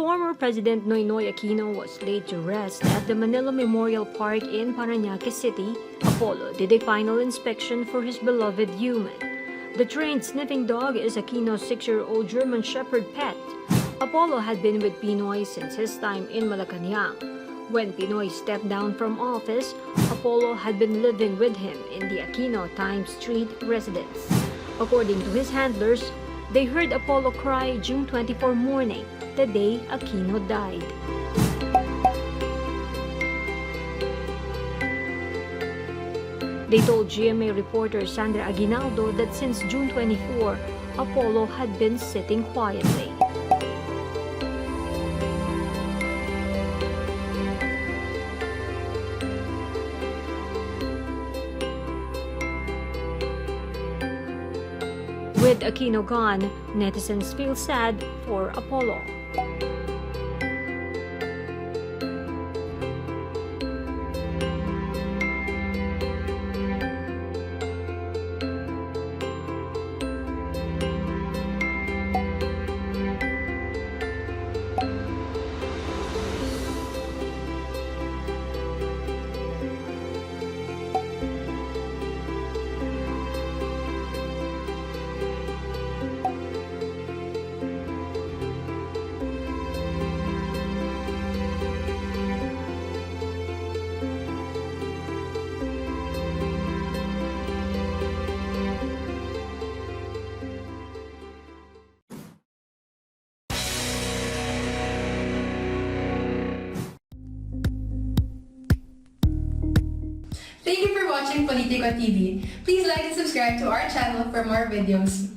Former President Noynoy Aquino was laid to rest at the Manila Memorial Park in Parañaque City. Apollo did a final inspection for his beloved human. The trained sniffing dog is Aquino's 6-year-old German Shepherd pet. Apollo had been with PNoy since his time in Malacañang. When PNoy stepped down from office, Apollo had been living with him in the Aquino Times St residence. According to his handlers, they heard Apollo cry June 24 morning, the day Aquino died. They told GMA reporter Sandra Aguinaldo that since June 24, Apollo had been sitting quietly. With Aquino gone, netizens feel sad for Apollo. Thank you for watching Politico TV. Please like and subscribe to our channel for more videos.